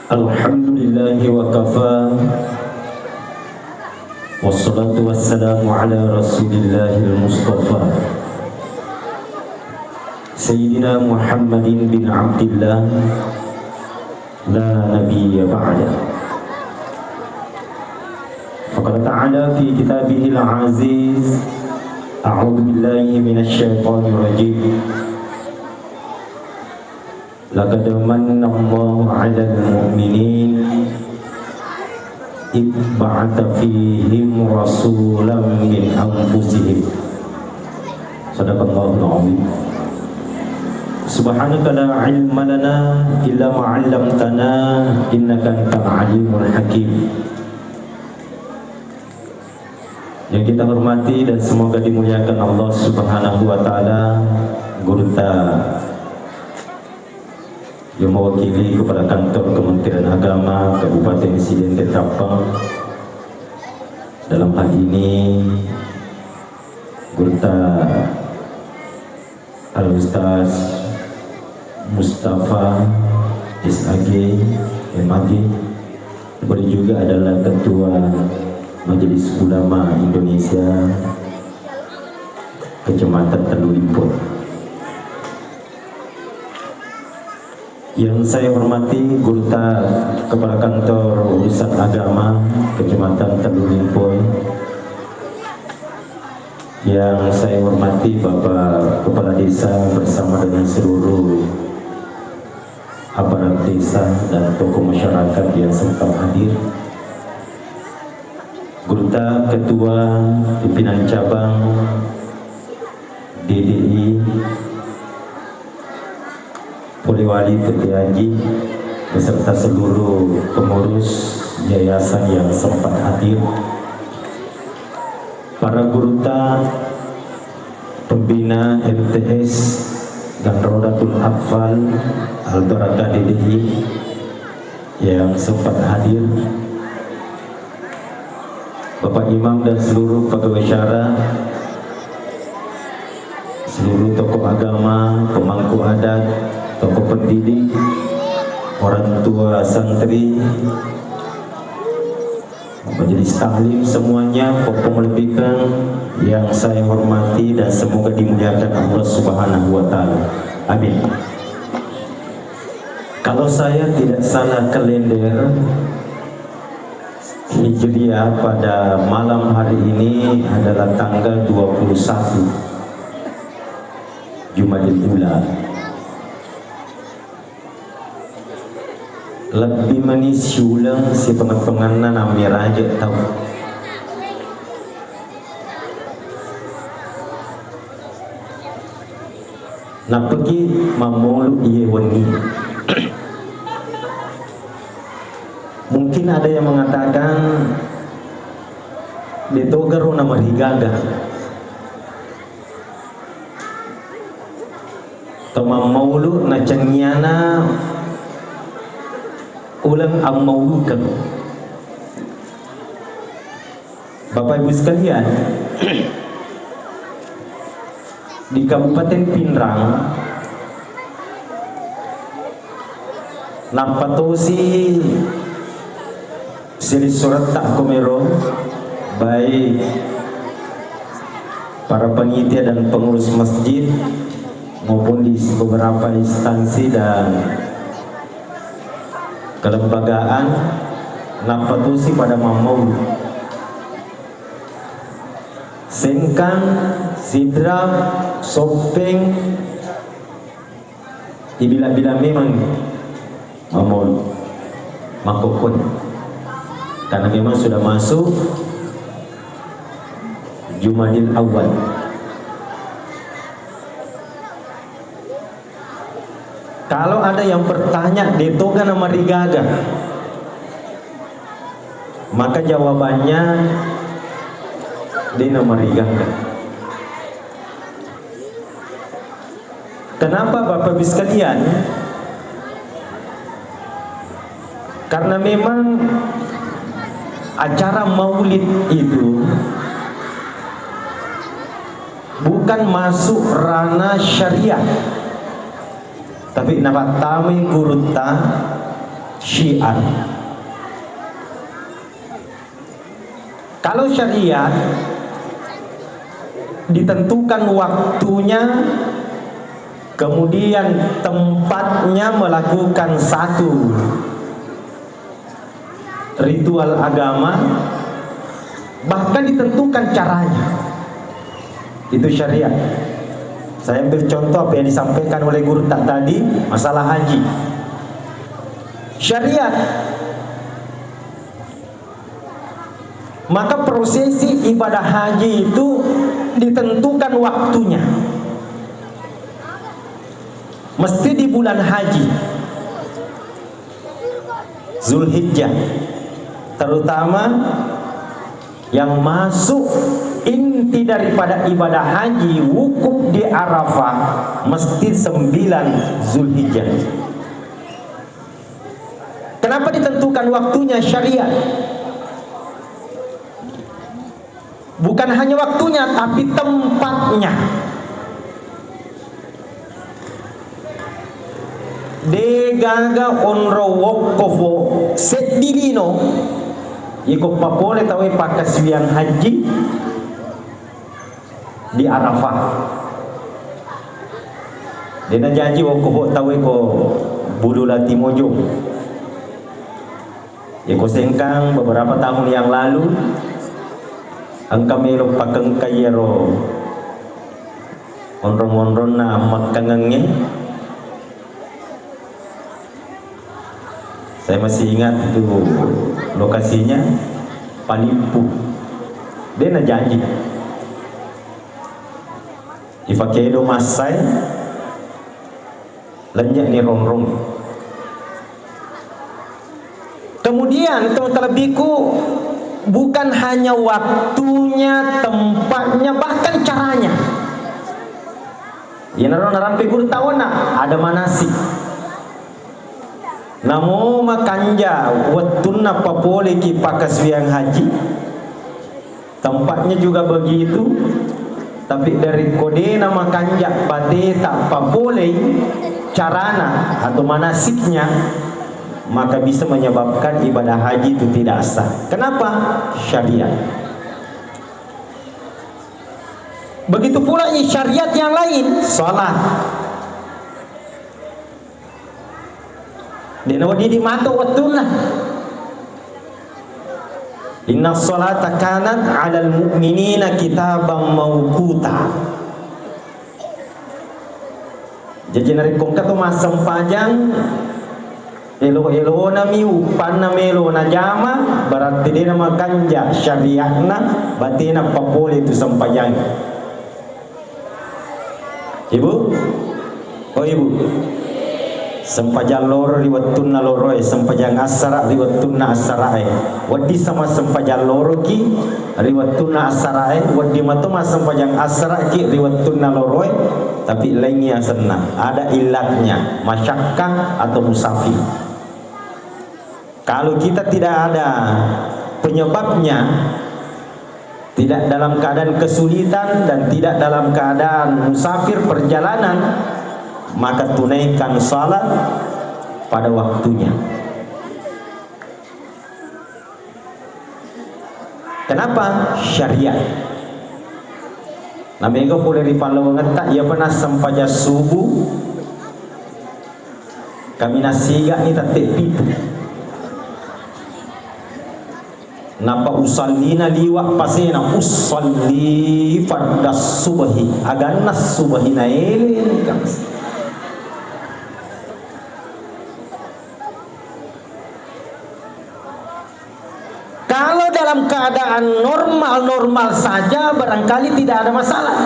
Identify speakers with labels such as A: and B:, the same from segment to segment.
A: Alhamdulillahi wa kafa. Wassalatu wassalamu ala rasulillahil mustafa Sayyidina Muhammadin bin Abdillah la nabiyya ba'da. Faqala ta'ala fi kitabihil aziz, a'udhu billahi minasy syaithanir rajim. Laqad manna Allahu 'alal mu'minin id ba'atha fihim rasulan min anfusihim. Shadaqallahul 'azim. Subhanaka la 'ilma lana illa ma 'allamtana innaka antal 'alimul hakim. Yang kita hormati dan semoga dimuliakan Allah Subhanahu wa taala, guru kita yang mewakili kepada kantor Kementerian Agama Kabupaten Sidente Tapang, dalam hal ini Gurta Al-Ustaz Mustafa SAG MAG, kemudian juga adalah Ketua Majelis Ulama Indonesia Kecamatan Talulimpur. Yang saya hormati Gurta Kepala Kantor Urusan Agama Kecamatan Talulimpur. Yang saya hormati Bapak Kepala Desa bersama dengan seluruh aparat desa dan tokoh masyarakat yang sempat hadir. Gurta Ketua Pimpinan Cabang DDI Poliwali Haji beserta seluruh pengurus yayasan yang sempat hadir, para gurta pembina MTS dan Rodatul Atfal Al-Barakah DDI yang sempat hadir, Bapak Imam dan seluruh pegawai syara, seluruh tokoh agama, pemangku adat, tokoh pendidik, orang tua santri, majelis taklim, semuanya popong lebihkan yang saya hormati dan semoga dimuliakan Allah Subhanahu wa taala. Amin. Kalau saya tidak salah kalender Hijriah, pada malam hari ini adalah tanggal 21 Jumadil Ula. Lebih manis ulang si pengen-pengenan amir aja tahu. Nah pergi mamolu iye wani. Mungkin ada yang mengatakan ditogaru nama higaga. Tama maulu na cangyana ulang ang maulukan. Bapak Ibu sekalian, di Kabupaten Pinrang nampatosi sili surat tak komero baik para panitia dan pengurus masjid maupun di beberapa instansi dan kelembagaan napatusi pada mamau sengkang, sidra, sopeng ibila-bila memang mamau makokon, karena memang sudah masuk Jumadil Awal. Kalau ada yang bertanya detoga nama rigaga, maka jawabannya di nama rigaga. Kenapa Bapak Ibu sekalian? Karena memang acara maulid itu bukan masuk ranah syariah, tapi nabatami gurunta syiar. Kalau syariat ditentukan waktunya, kemudian tempatnya melakukan satu ritual agama, bahkan ditentukan caranya, itu syariat. Saya ambil contoh apa yang disampaikan oleh guru tak tadi, masalah haji. Syariat, maka prosesi ibadah haji itu ditentukan waktunya, mesti di bulan haji Zulhijjah, terutama yang masuk inti daripada ibadah haji wukuf di Arafah mesti 9 Zulhijjah. Kenapa ditentukan waktunya? Syariat. Bukan hanya waktunya, tapi tempatnya. Degaga onro wokofo sedilino iko papole tawe pakaswian haji di Arafah. Dena janji wokofo tawe ko budula timojo. Iko sengkang beberapa tahun yang lalu angka melo pakeng kayero onron-onron na makangenge. Saya masih ingat itu lokasinya Palimpu. Dia na janji ifakedo masai lenyak ni rongrong. Kemudian terlebihku bukan hanya waktunya, tempatnya, bahkan caranya. Ya narampe guru tahu nak ada manasik. Namo makanja watunna papole ki pakaswiang haji. Tempatnya juga begitu. Tapi dari kode nama kanja bate tak papole carana atau manasiknya, maka bisa menyebabkan ibadah haji itu tidak sah. Kenapa? Syariat. Begitu pula syariat yang lain, salat. Dina wadi di mata wattuna. Inna sholata kanat 'alal mu'minina kitaban mawquta. Jadi nari kong kato masang panjang elo na miupan na melo na jama berarti dia nama kanja syariatna batina papole itu sampayang. Ibu? Oh ibu? Sempajang loro liwattunna loroe, sempajang asara liwattunna asarae. Wadi sama sempajang loro ki liwattunna asarae, wadi matoma sempajang asara ki liwattunna loroe. Tapi lainnya senang, ada ilatnya, masyakkah atau musafir. Kalau kita tidak ada penyebabnya, tidak dalam keadaan kesulitan dan tidak dalam keadaan musafir perjalanan, maka tunaikan salat pada waktunya. Kenapa? Syariat. Namanya boleh dipandang tak ia pernah sampaja subuh kami nasiga ni tatik pitu. Napa usallina liwak pasena usalli fardas subahi aganas subahi na ele kamas. Kalau dalam keadaan normal-normal saja barangkali tidak ada masalah.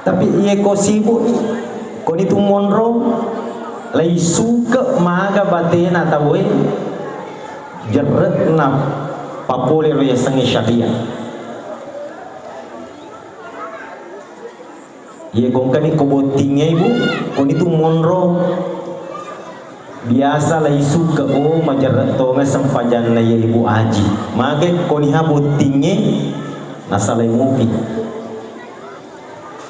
A: Tapi ia ko sibuk ko itu monro lai suka maga batena tawe jeretna papole roya sangi syariat. Ia gongkani ko botingnya ibu ko itu monro biasa lai suka oh majarat tonga sampajan na ya ibu aji mage ko ni habutinge nasalay mupi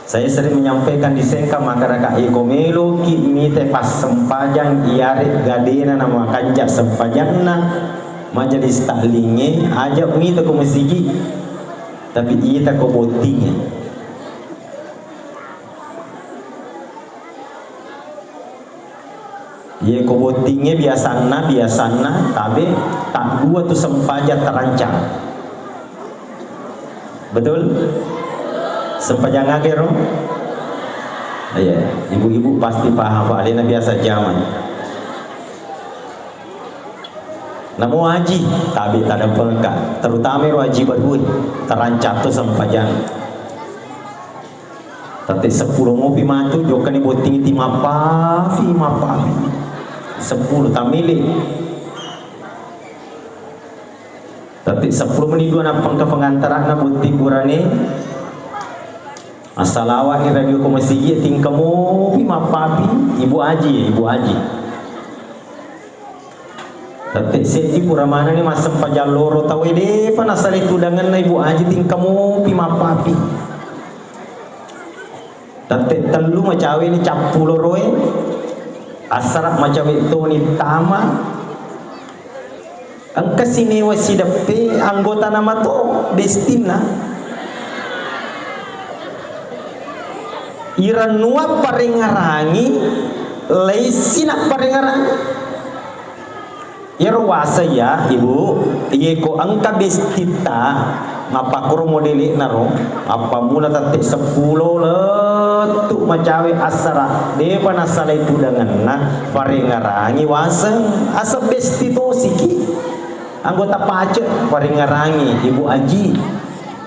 A: Saya sering menyampaikan di sengka masyarakat ikomelo ki mite pas sempajang iare gadena nama kanjak sempajangna majelis taklinge ajak mite ko masigi tapi iya ko botingnya. Iya ko botingnya biasana tapi tak dua tu sempaja terancam. Betul? Sempajang agero. Iya, ibu-ibu pasti paham Pak Alina biasa zaman. Namo haji, tapi tak ada pengkat. Terutama haji berduit, terancam tu sempajang. Tapi 10 ngopi matu, jokan ni boting iti mapafi. 10 tamili. Tapi 10 menit dua napang ke pengantaran na boting kurani. Asalawa ni radio komasigi tingkamu mapapi ibu haji. Tapi seti puramana ni masam pajaloro tawede fa nasal itu dengan ibu haji tingkamu mapapi. Tapi telu macawe ni capulo roe asrak macawe itu ni tama angka sini wasidape anggota nama to destina iranua parengarangi leisina parengarangi irwasa ya ibu yeko angka bestita ngapakuro modeli naro apa mula tatik 10 letuk macawe asara depa nasala itu dengan parengarangi waseng asa bestito siki anggota pacet parengarangi ibu haji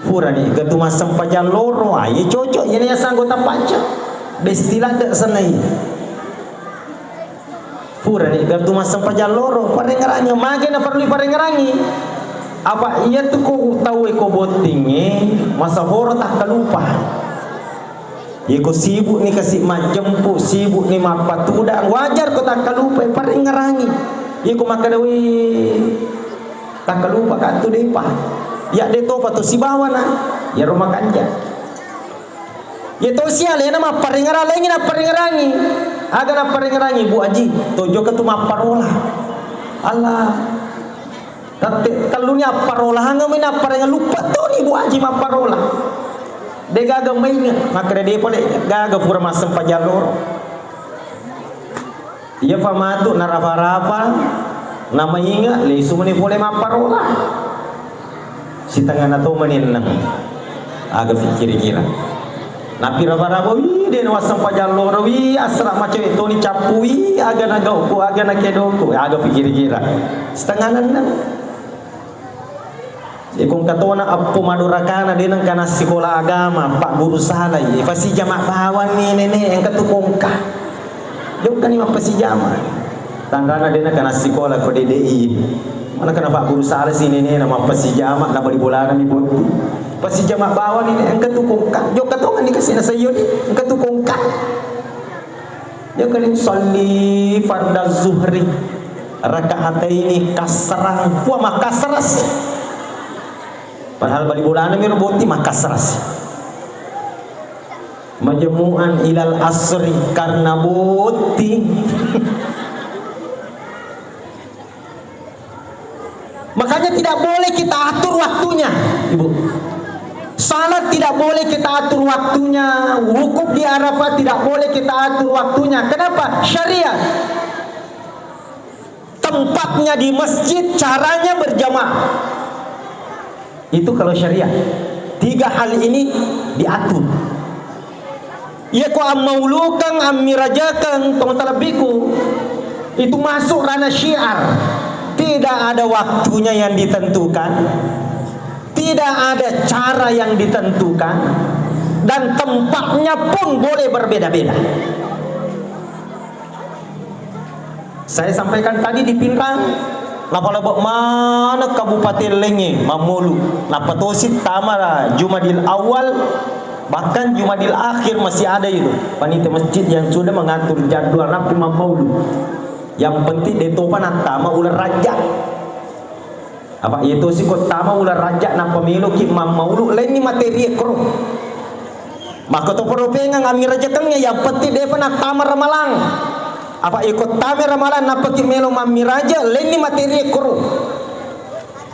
A: Purani gatu masam pajan loro aye cocok ini ya anggota pajak bestilah dak senai Purani gatu masam pajan loro parengarangi magena perlu parengarangi apa iya tu ko tahu ko botinge masa horo tak kelupa ya ko sibuk ni kasih majempu sibuk ni mapatuda wajar ko tak kelupa parengarangi ya ko makadawi tak kelupa kan tu depa ya de to patu si bawa na ya rumah kanja ya to sia le nama parengara lengi na parengarangi aga na parengarangi bu haji tojo ka tu maparola Allah tapi kalunya parola hanga mina parenga lupa to ni bu haji maparola de gaga mainga makre de pole gaga pura masam pajalor ya famatu narapa-rapa nama inga le sumuni pole maparola si tengah nato meninang agak fikir kira napi raba-raba wi den wasam pajalor wi asra macam itu ni capui agak nagau ku agak nakedoku agak fikir kira setengah nang ikung katona appo madurakana dinang kana sekolah agama pak guru salah ye pasti jamaah bawan ni nenek yang ketukongka dok kan ima pasti jamaah tanggana dinang kana sekolah ko DDI mana kena pak guru salah sini ni nama pasi jamak nama di bolaran ni botu pasi jamak bawah ni engka tu kongkak jok katongan dikasih na sayo ni engka tu kongkak jok kan salli fardaz zuhri rakaataini kasrah puah mah kasras padahal bali bolaran mi roboti mah kasras majmu'an ilal asri karena boti makanya tidak boleh kita atur waktunya ibu salat tidak boleh kita atur waktunya wukuf di Arafah tidak boleh kita atur waktunya kenapa syariat tempatnya di masjid caranya berjamaah itu kalau syariat 3 hal ini diatur ya ko amaulukan amirajakan teman-teman itu masuk ranah syiar tidak ada waktunya yang ditentukan tidak ada cara yang ditentukan dan tempatnya pun boleh berbeda-beda saya sampaikan tadi di Pinrang lapalabok mana Kabupaten Lenge Mamulu napatosit tamara Jumadil awal bahkan Jumadil akhir masih ada itu panitia masjid yang sudah mengatur jadwal napi Mamulu yang penting detopan atama ular raja apa itu sih kok tama ular raja na pemilu ki Mamulu lain ni materi kro Maka to poropengang ami rajakangnya yang penting dia pernah tamar ramalang. Apa ikut tamar ramalan napa ki melo mami raja leni materi kuru.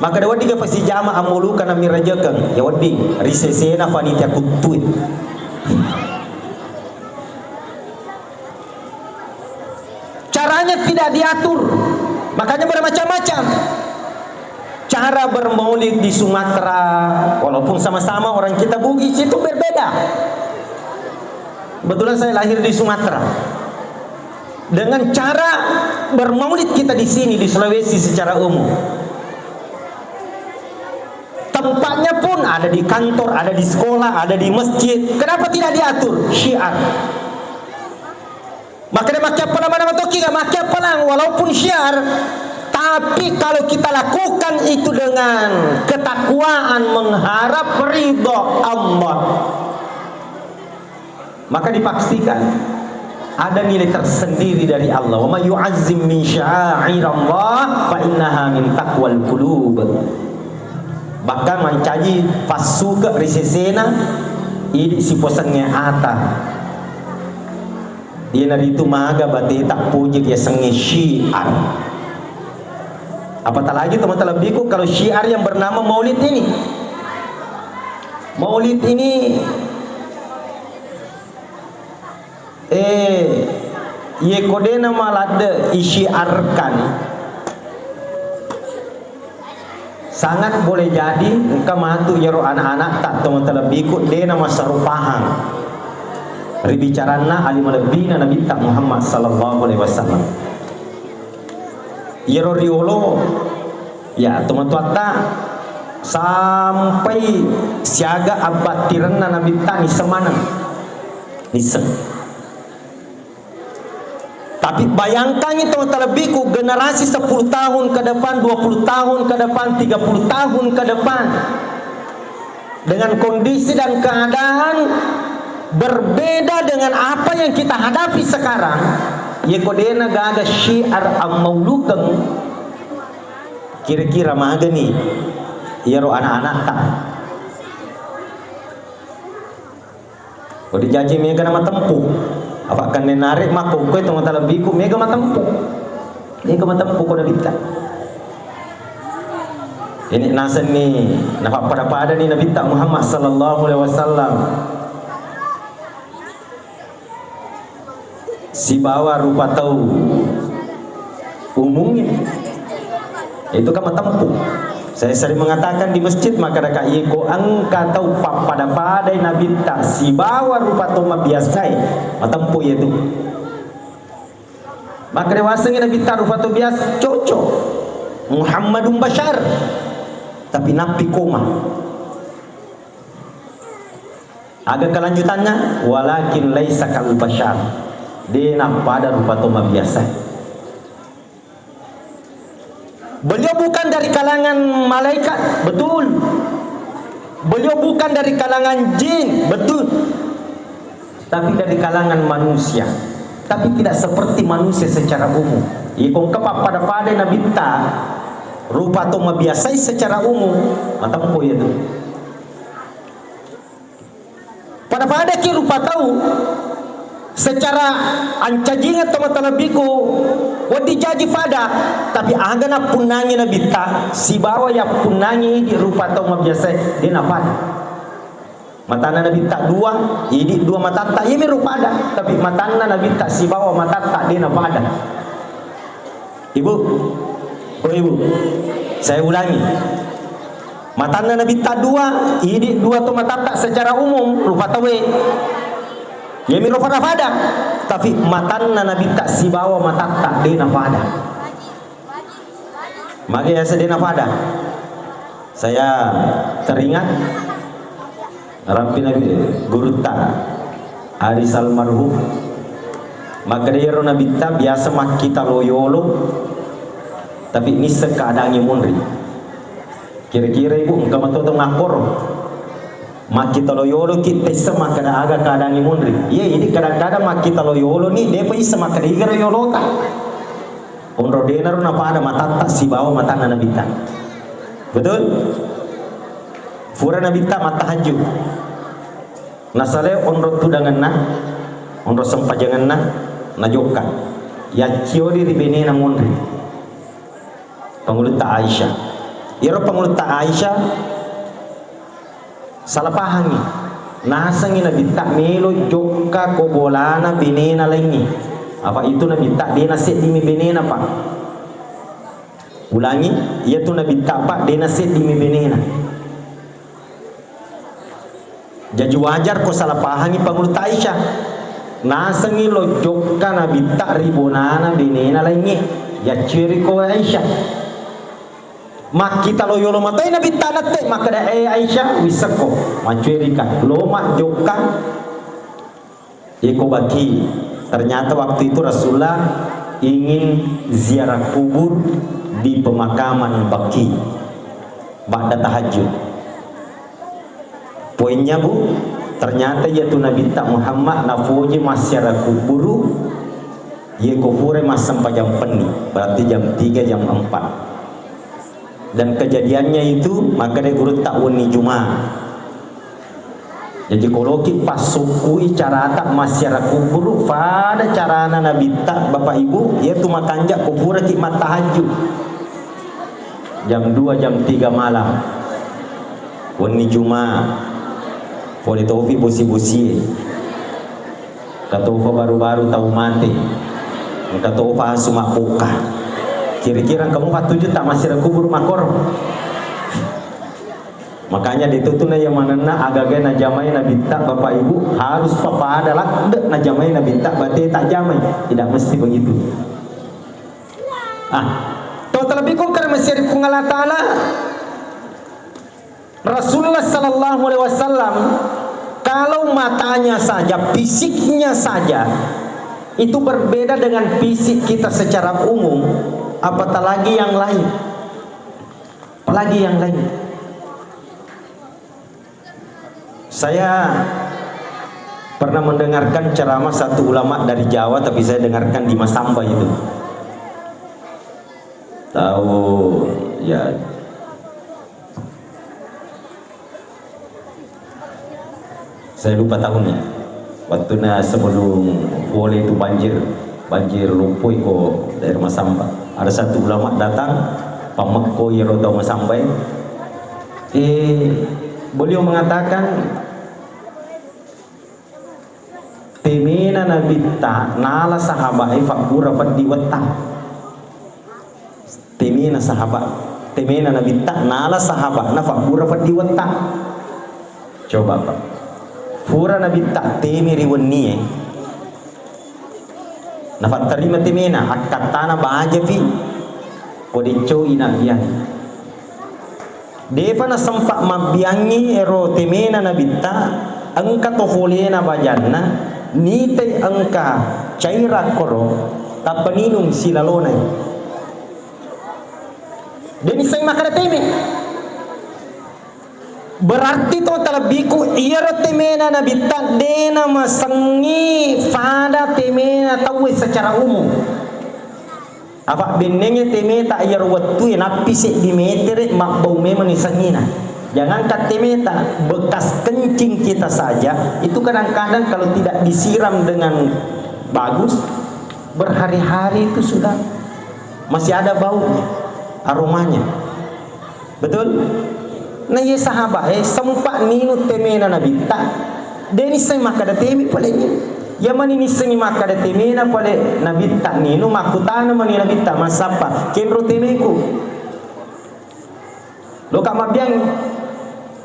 A: Maka dia wadi pasti jama amulu kana mi rajakang. Ya wadi risesena panitia kutuit. Caranya tidak diatur. Makanya bermacam-macam. Cara bermaulid di Sumatera, walaupun sama-sama orang kita Bugis, itu berbeda. Kebetulan saya lahir di Sumatera. Dengan cara bermaulid kita di sini di Sulawesi secara umum. Tempatnya pun ada di kantor, ada di sekolah, ada di masjid. Kenapa tidak diatur? Syiar. Makanya makia pelang mana matoki gak makia pelang walaupun syiar. Tapi kalau kita lakukan itu dengan ketakwaan mengharap ridha Allah, maka dipastikan ada nilai tersendiri dari Allah. Wa may yu'azzim min sya'airallah fa innaha min taqwal qulub. Bahkan mancaji fasuka risesena ini si posannya ata. Dia nari itu maga bati tak puji dia sengi syiar. Apatah lagi teman-teman biku kalau syiar yang bernama maulid ini. Maulid ini ye kodena malade isyiarkan. Sangat boleh jadi engkau matu yaro anak-anak tak teman-teman biku dena masarupahang. Ribicarana alim lebina Nabi tak Muhammad sallallahu alaihi wasallam. Yero riolo ya teman-teman sampai siaga abad tirana Nabi tak ni semana nisem. Tapi bayangkan itu terlebihku generasi 10 tahun ke depan, 20 tahun ke depan, 30 tahun ke depan dengan kondisi dan keadaan berbeda dengan apa yang kita hadapi sekarang. Ya kodena gak ada syiar am-maulukeng kira-kira maga nih ya ro anak-anak tak kode jaji mega nama tempuh apa kan menarik mako kowe teman-teman biku mega matempuh kode bita ini nasen nih napa pada nih Nabi tak Muhammad sallallahu alaihi wasallam. Si bawa rupa tahu umumnya itu kan tempuh. Saya sering mengatakan di masjid maka ada ko angka tahu pada Nabi tak si bawa rupa tahu biasa tempuh itu. Maka dewasanya Nabi tak rupa tahu biasa cocok Muhammadun Bashar tapi nabi koma. Agak kelanjutannya walakin laisa kal bashar. Dia pada rupa toma biasa. Beliau bukan dari kalangan malaikat, betul. Beliau bukan dari kalangan jin, betul. Tapi dari kalangan manusia. Tapi tidak seperti manusia secara umum. Ikon kepada Nabi ta rupa toma biasa secara umum. Mata po itu. Pada ki rupa tahu secara ancajinga teman-teman biku wadi jaji fada tapi agana punangi Nabi ta si bawa ya punangi di rupa tau biasa dia napa matana Nabi tak dua ini dua mata tak ini rupa ada tapi matana Nabi tak si bawa mata tak dia napa ada. Ibu saya ulangi matana Nabi tak dua ini dua tu mata tak secara umum rupa tawe ya miro pada tapi matanna Nabi tak si bawa mata tak dena pada maka ya sedena pada saya teringat rampi Nabi guru tak Aris almarhum maka dia Nabi tak biasa mak kita loyolo tapi ini sekadangnya munri kira-kira ibu enggak matu ngakor makita loyolo kita sama kada aga kadang imundri. Iya ini kadang-kadang makita loyolo ni dia pun sama kada igara loyolo ta. Onro denar na pada matata si bawa mata na nabita. Betul? Fura nabita mata haju. nasale onro tudangan na onro sempajangan na jokka ya ciori ribene na monri panguluta Aisyah iro panguluta Aisyah salah pahangi nasangi na bitta melo jokka ko bolana benena lengi apa itu na bitta dena set dimi benena pak ulangi ia tu na bitta pak dena set dimi benena jadi wajar ko salah pahangi panguluta Aisyah nasangi lo jokka na bitta ribonana benena lengi ya ciri ko Aisyah mak kita lo yolo matai nabi tanate maka da Aisyah wisako macuerikan lo mak jokka iko baki ternyata waktu itu Rasulullah ingin ziarah kubur di pemakaman Baki ba'da tahajud. Poinnya bu, ternyata yaitu Nabi tak Muhammad nafoje masyarakat kuburu ye kubure mas sampai jam peni berarti jam 3 jam 4 dan kejadiannya itu maka dia guru tak wani Jumat. Jadi kalau kita pas sukui cara tak masyarakat kubur pada cara Nabi tak bapak ibu yaitu makanjak kubur kita tahajud jam 2 jam 3 malam wani Jumat boleh tofi busi-busi kata baru-baru tahu mati kata sumak buka kira-kira kamu 47 tak masih ada kubur makor makanya ditutup na yang mana agak-agak na jamai na bintak bapak ibu harus papa ada lakdek na jamai na bintak berarti tak jamai tidak mesti begitu terlebih kau karena masih ada pengalah ta'ala Rasulullah sallallahu alaihi wasallam kalau matanya saja fisiknya saja itu berbeda dengan fisik kita secara umum apatah lagi yang lain saya pernah mendengarkan ceramah satu ulama dari Jawa tapi saya dengarkan di Masamba itu tahu ya saya lupa tahunnya waktu sebelum boleh itu banjir lumpuh kok dari Masamba ada satu ulama datang pamekko yerodo Masamba beliau mengatakan temena nabi ta nala sahabat fakura fadi wata temena nabi ta nala sahabat na fakura fadi wata coba pak fura nabi ta temi riwani nafat terima temena akatana bahaja fi kodico inabian devana sempat mabiangi ero temena nabita angka tofolena bajanna nite angka caira koro tapaninum silalona deni sang makara teme berarti to talabiku ira temena nabita dena masangi fada temena tahu secara umum apa benengnya teme tak ayar waktu yang api sek di meter mak bau memang isangina jangan kat teme tak bekas kencing kita saja itu kadang-kadang kalau tidak disiram dengan bagus berhari-hari itu sudah masih ada baunya aromanya betul. Nah ye sahabat sempat ninu temena nabi tak deni saya maka ada teme palingnya ya mani ni sengi maka ada temena pale nabi tak ninu makutana mani nabi tak masapa kenro temeku lo kama biang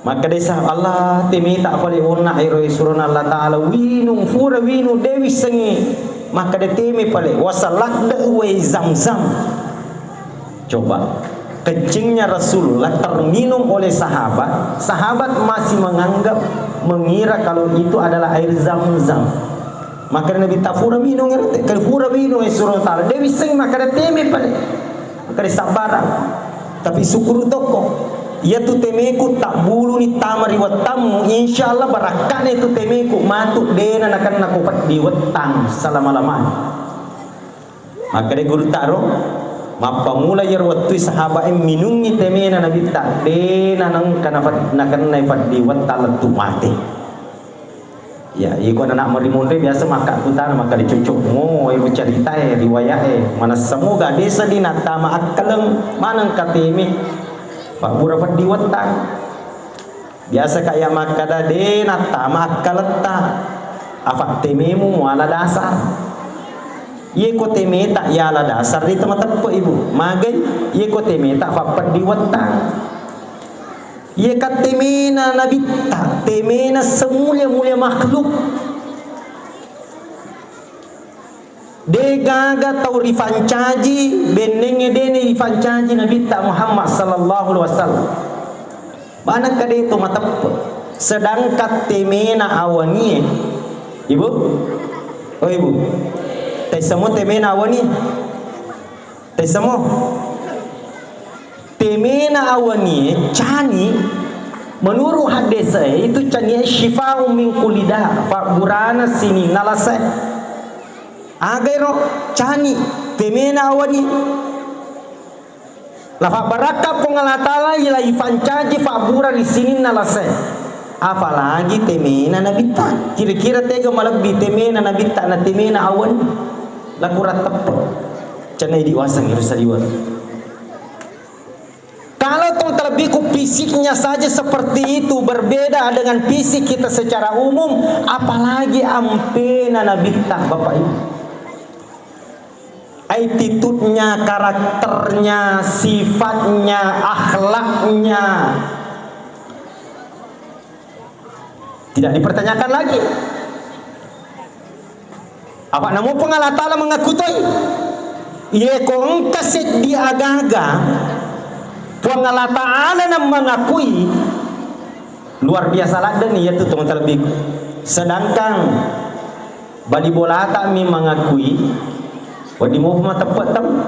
A: maka desa Allah teme tak pale onna iro surun Allah taala winu fura winu dewi sengi maka ada teme pale wasalak da we zamzam coba kencingnya Rasulullah terminum oleh sahabat masih mengira kalau itu adalah air zam-zam maka Nabi tafura minum kalau pura minum surah ta'ala dewi sing maka ada teme pada maka ada sabaran tapi syukur toko ya tu temeku tak bulu ni tamari watamu insyaallah barakane tu temeku matuk dena akan nakupat di wetang selama-lamanya maka dia guru taro mapa mula yer waktu sahabat minungi temena nabi tak dena nang kana naifat di watal tu mati Ya, iko anak merimunde biasa maka kutan maka dicucuk mo ibu cerita riwayat mana semoga desa di natama akaleng manang katemi pak burafat diwatang biasa kayak makada de natama akaleta apa tememu muala dasar ye ko teme tak ya la dasar di tempat ibu magai ye ko teme tak fapat diwatang ia kat temena nabi tak temena semulia-mulia makhluk de gaga tau rifancaji benenge dene rifancaji nabi tak Muhammad sallallahu alaihi wasallam banak kade itu matap sedangkan temena awani ibu oh ibu tesamo temena awani tesamo temena awani cani menurut hadis itu cani syifa'u min kulli da fa burana sini nalasa agero cani temena awani la fa baraka pengalatala ila ifancaji fa bura di sini nalasa apalagi temena nabita kira-kira tega malabbi temena nabita na temena awan la kurat tepat cani diwasang irusaliwan. Kalau terlebih fisiknya saja seperti itu berbeda dengan fisik kita secara umum, apalagi ampena nabita Bapak Ibu. Attitude-nya, karakternya, sifatnya, akhlaknya tidak dipertanyakan lagi. Apa namu pengalatala mengakutai? Ye ko engkaset di agaga Tuhan Allah Ta'ala yang mengakui luar biasa lah dan yaitu teman terlebih sedangkan bali bola tak mi mengakui wadi mau mata tepat tam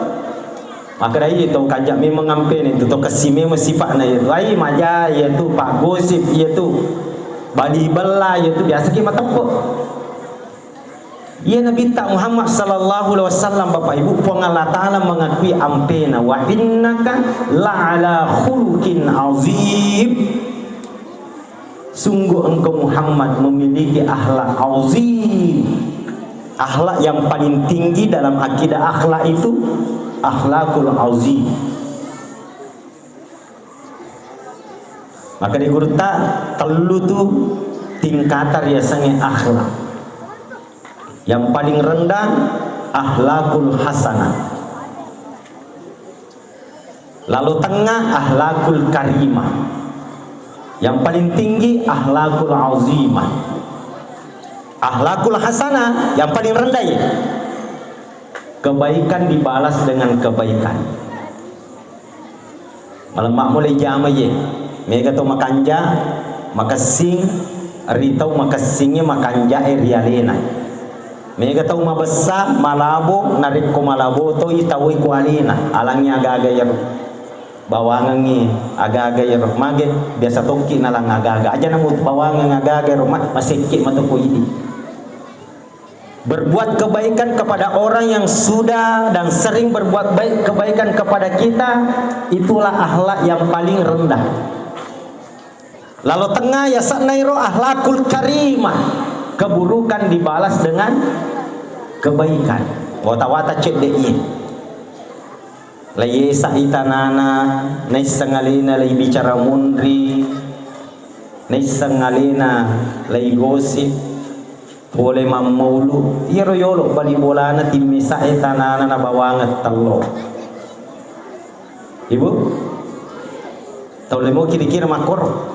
A: maka dari itu kajak mi mengampen itu to kesime sifatnya itu ai maja yaitu pak gosip yaitu bali bela yaitu biasa ki mata tepat. Ya Nabi tak Muhammad sallallahu alaihi wasallam Bapak Ibu Allah Ta'ala mengakui ampena wa innaka la'ala khuluqin azim. Sungguh engkau Muhammad memiliki akhlak azim. Akhlak yang paling tinggi dalam akidah akhlak itu akhlakul azim. Maka di guru tak telu tu tingkatan riasanya akhlak. Yang paling rendah akhlakul hasanah, lalu tengah akhlakul karimah, yang paling tinggi akhlakul azimah. Akhlakul hasanah yang paling rendah ya, kebaikan dibalas dengan kebaikan. Malam mak mulai jama ye mega to makanja makasing ritau makasingnya makanja rialena mega tau mabesa malabo narik ko malabo to itawi ko alina alangnya aga-aga yar bawangan ni aga-aga yar mage biasa toki na lang aga-aga aja namut bawangan aga-aga rumah masikit matuko ini. Berbuat kebaikan kepada orang yang sudah dan sering berbuat baik kebaikan kepada kita itulah akhlak yang paling rendah. Lalu tengah ya sanairo akhlakul karimah, keburukan dibalas dengan kebaikan. Wata-wata cek dei. Lay saitanana, nai sangalina lay bicara mundri, nai sangalina lay gosip, boleh mamulu. Iro yolo bali bolana timmi saitanana na bawangat talo. Ibu, tahu lemo kira-kira makor.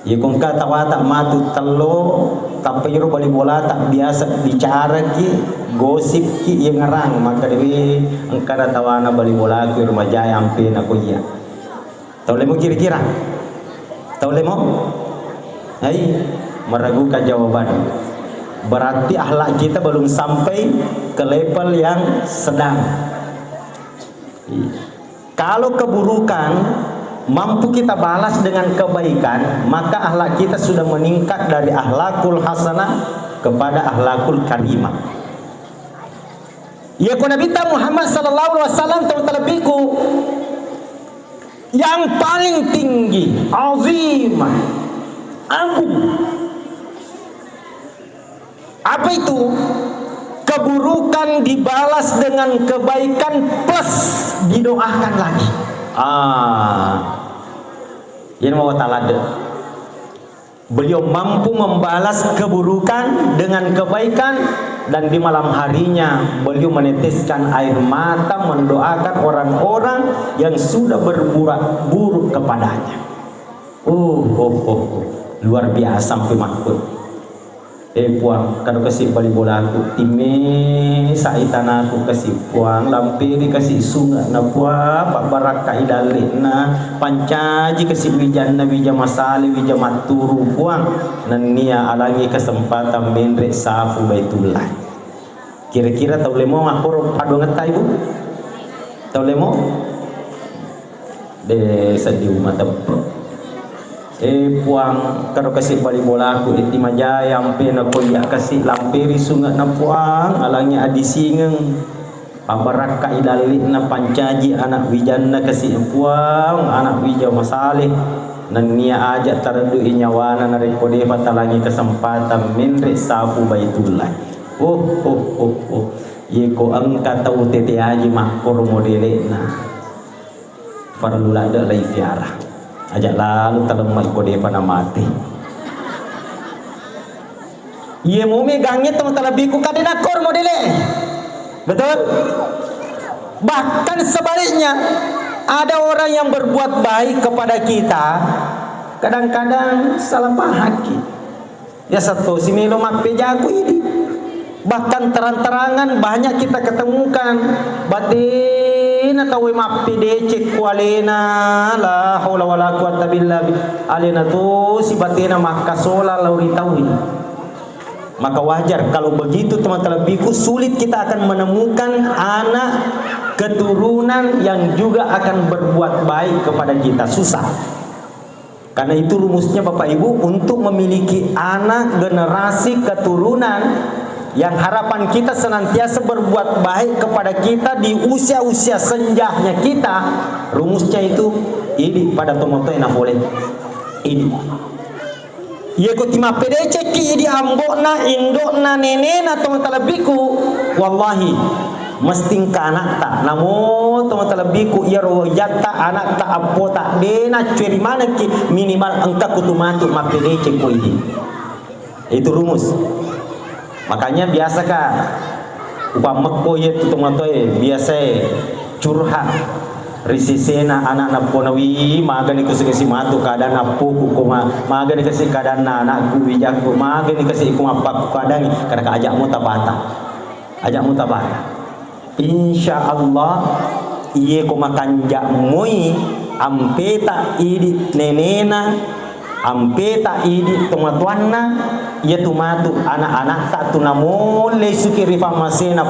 A: Ya kung katawata matu talo tapi iro bali bola tak biasa bicara ki gosip ki yang ngarang maka dewi angkara tawana bali bola ki rumah jaya ampe na kuya. Tahu lemo kira-kira? Tahu lemo? Hai meragukan jawaban. Berarti akhlak kita belum sampai ke level yang sedang. Kalau keburukan mampu kita balas dengan kebaikan, maka akhlak kita sudah meningkat dari akhlakul hasanah kepada akhlakul karimah. Ya ku Nabi Muhammad sallallahu alaihi wasallam terlebihku yang paling tinggi, azimah, agung. Apa itu? Keburukan dibalas dengan kebaikan plus didoakan lagi. Ini mau talade. Beliau mampu membalas keburukan dengan kebaikan, dan di malam harinya beliau meneteskan air mata mendoakan orang-orang yang sudah berbuat buruk kepadanya. Luar biasa sampai makut. Puang, kalau kasih balik bola aku, time saitan aku kasih puang, lampiri kasih sungai na puang, pak baraka idalik na, pancaji kasih wijanna wija masali wija maturu puang, dan nia alangi kesempatan menrek safu baitullah. Kira-kira tahu lemo aku padu ngetai bu? Tahu lemo? Desa di rumah tempat. Puang kalau kasih balik bola aku di Timajaya ampe na kuliah kasih lampiri sungai na puang alangnya adi singeng pabaraka idalik na pancaji anak wijanna kasih puang anak wijau masalih nan nia ajak taradu inyawana na rekode patalangi kesempatan menrek safu baitullah. Yeko angka tahu tete aji makor modele na farlula da lai fiara ajak lalu talemai kode pada mati. Ye mau megangnya teman talabiku kadena kor modele. Betul? Bahkan sebaliknya ada orang yang berbuat baik kepada kita, kadang-kadang salah pahaki. Ya satu si melo makpe jago ini. Bahkan terang-terangan banyak kita ketemukan batin atau mapi decek kualena la haula wala quwata billah alena tu si batina makasola lauri tawi. Maka wajar kalau begitu teman-teman biku, sulit kita akan menemukan anak keturunan yang juga akan berbuat baik kepada kita, susah. Karena itu rumusnya Bapak Ibu, untuk memiliki anak generasi keturunan yang harapan kita senantiasa berbuat baik kepada kita di usia-usia senjahnya kita, rumusnya itu ini pada tomoto enak boleh ini. Ia kutima pedece ki di ambokna indokna nenena teman-teman biku, wallahi mesti ka anak tak namo teman-teman biku ia royata anak tak apo tak dena ceri mana ki minimal engka kutumatu mapedece ko ini. Itu rumus. Makanya biasa kak upama ko itu tomatoy biasa curhat risisena anak naponawi magani kasi matu kada napu ko magani kasi kada anak ku wijak ko magani kasi ko mapak kadang kada ajak mo tabata insyaallah iye ko makanja moi ampeta idi nenena ampeta idi tomatuanna ia tumatu anak-anak tak tunamole sukiri famasena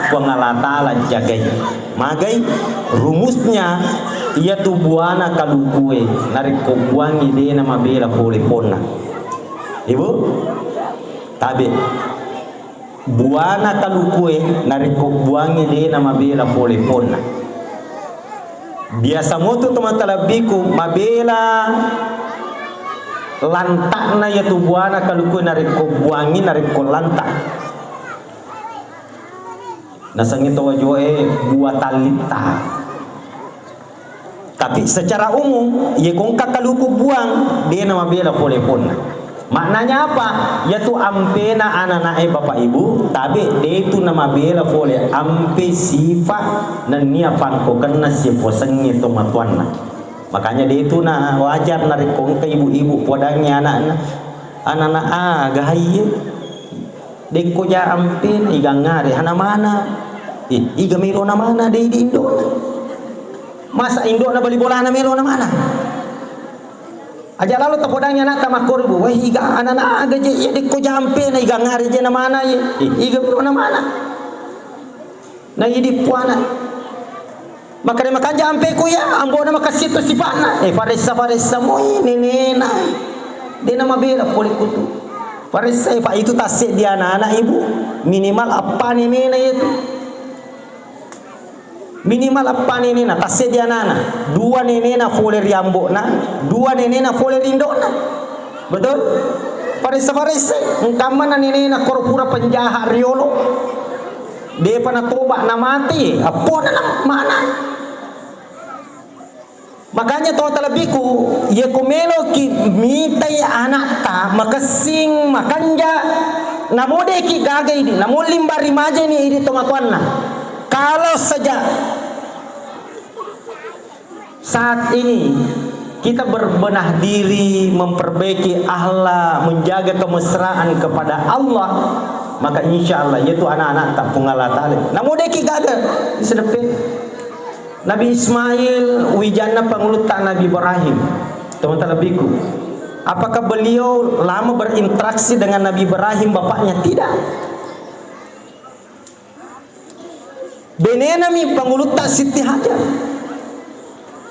A: pengalatala jagai magai rumusnya ia tu buana kalukue narik kobuangi de nama bela pole ponna ibu tabe buana kalukue narik kobuangi de nama bela pole ponna biasa motu teman-teman biku mabela lantakna ya tubuana kaluku narik ko buangi narik ko lantak nasangin tawa joe buat talita. Tapi secara umum ya kong kakaluku buang dia nama bela polepon. Maknanya apa? Yaitu ampena anak-anak Bapak Ibu, tapi dia itu nama bela pole ampe sifat dan nia pangko kena si posengi tomatuanna. Makanya dia itu nah wajar narik kong ke ibu-ibu podangnya anak-anak gahaya deko ja ampin iga ngare hana mana iga melo na mana di Indo masa Indo na bali bola na melo na mana aja lalu tepodangnya nak tamakor bu wah iga anak-anak aga je deko ja ampin iga ngare je na mana iga melo na mana na idi puana maka dia makan jampe ku ya ambo na makasito sifana faresa mo ini nena dia nama bela poli kutu faresa itu tasik dia anak-anak ibu minimal apa nih nena itu minimal apa nih nena tasik dia anak dua nena fole riambo na dua nena fole rindo na betul Farisa ngkamana nini na korpura penjahat riolo dia pana toba na mati apa na mana. Makanya to talabiku ye kumelo ki mitai anak ta makasing makanja namode ki gagai di namol limbari maja ni ini tomatuan na. Kalau saja saat ini kita berbenah diri, memperbaiki akhlak, menjaga kemesraan kepada Allah, maka insya Allah yaitu anak-anak tak pungalah tali. Namode ki gagai di sedepit. Nabi Ismail wijana pengulut tak Nabi Ibrahim. Teman-teman biku, apakah beliau lama berinteraksi dengan Nabi Ibrahim bapaknya? Tidak. Bene nami pengulut tak Siti Hajar.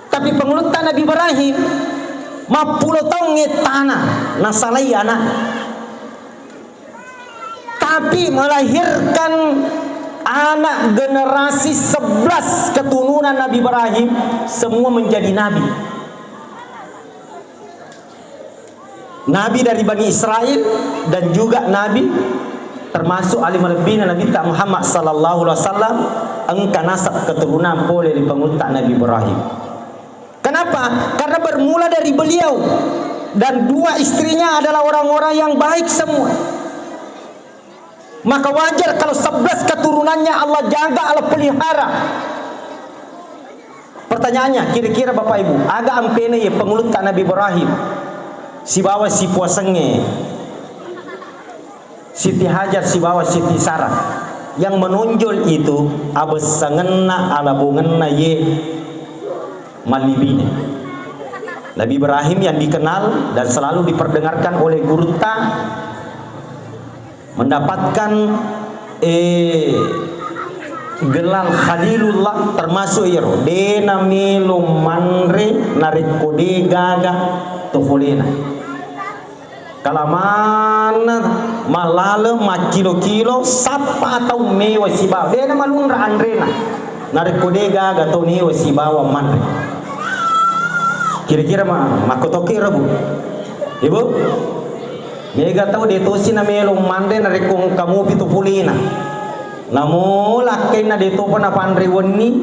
A: Tapi pengulut tak Nabi Ibrahim 50 tahun ngetana nasalai anak. Tapi melahirkan anak generasi 11 keturunan Nabi Ibrahim semua menjadi nabi. Nabi dari Bani Israel dan juga nabi termasuk alim al-bina Nabi Muhammad sallallahu alaihi wasallam engka nasab keturunan boleh di penguntak Nabi Ibrahim. Kenapa? Karena bermula dari beliau dan dua istrinya adalah orang-orang yang baik semua. Maka wajar kalau 11 keturunannya Allah jaga, Allah pelihara. Pertanyaannya, kira-kira Bapak Ibu, agak ampene ya pengulut tak Nabi Ibrahim si bawa si puasenge Siti Hajar si bawa Siti Sarah yang menonjol itu abesangenna ala bungenna ye malibine. Nabi Ibrahim yang dikenal dan selalu diperdengarkan oleh guru ta mendapatkan gelar Khalilullah termasuk iro dena melo manre narik kode gaga tofolena kalamana malale makilo-kilo sapa atau mewa sibawa dena malunra andrena narik kode gaga to mewa sibawa manre. Kira-kira makotoke rabu ibu mega tahu detosi na melo mande na rekong kamu pitu pulina. Namo lakai na deto pa na pandre woni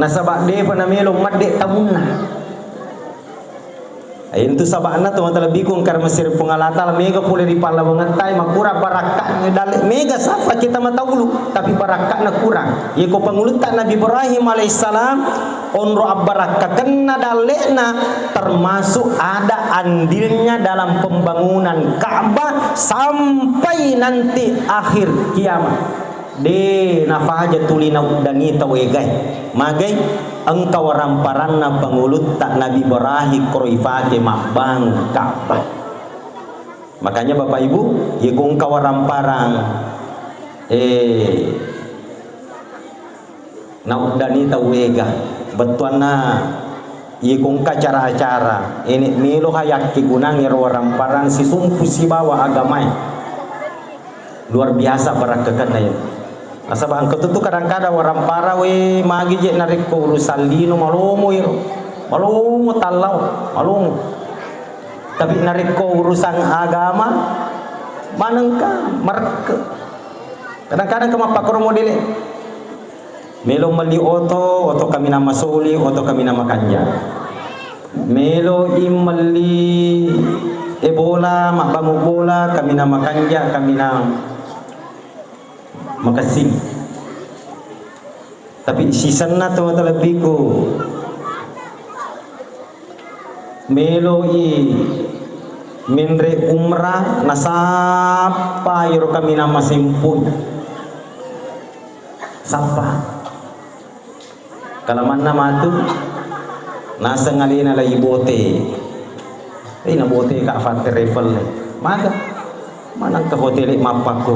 A: na sabak de pa na melo madde tamunna. Ayun tu sabak na teman-teman bikung karena mesir pengalatal mega pule di pala bangetai makura barakaknya dale mega safa kita matawulu tapi barakaknya kurang. Ye ko pangulutan Nabi Ibrahim alaihissalam onro abarakakenna dalena termasuk ada andilnya dalam pembangunan Ka'bah sampai nanti akhir kiamat. De nafaja tulina danita wegai magai engkau ramparanna pengulut tak Nabi Ibrahim kroifake makbang Ka'bah. Makanya Bapak Ibu yekung engkau ramparang danita wega betuana yekung cara-acara ini milo hayak kigunang orang parang si sumpu si bawa agamai luar biasa berakakan ya. Asal angkat itu kadang-kadang orang para we magi je narik ko urusan lino malumo talau malumo tapi narik ko urusan agama manengka mereka kadang-kadang kemapa model melo mali oto kami nama soli oto kami nama kanja melo imali ebola makbangu bola kami nama kanja kami nama makasih. Tapi sisana teman-teman biku meloi minre umrah nasapa yoro kami nama simpun sapa kalaman nama tu nasa ngalina la ibote na bote ka fat travel maga manang ke hotel mapak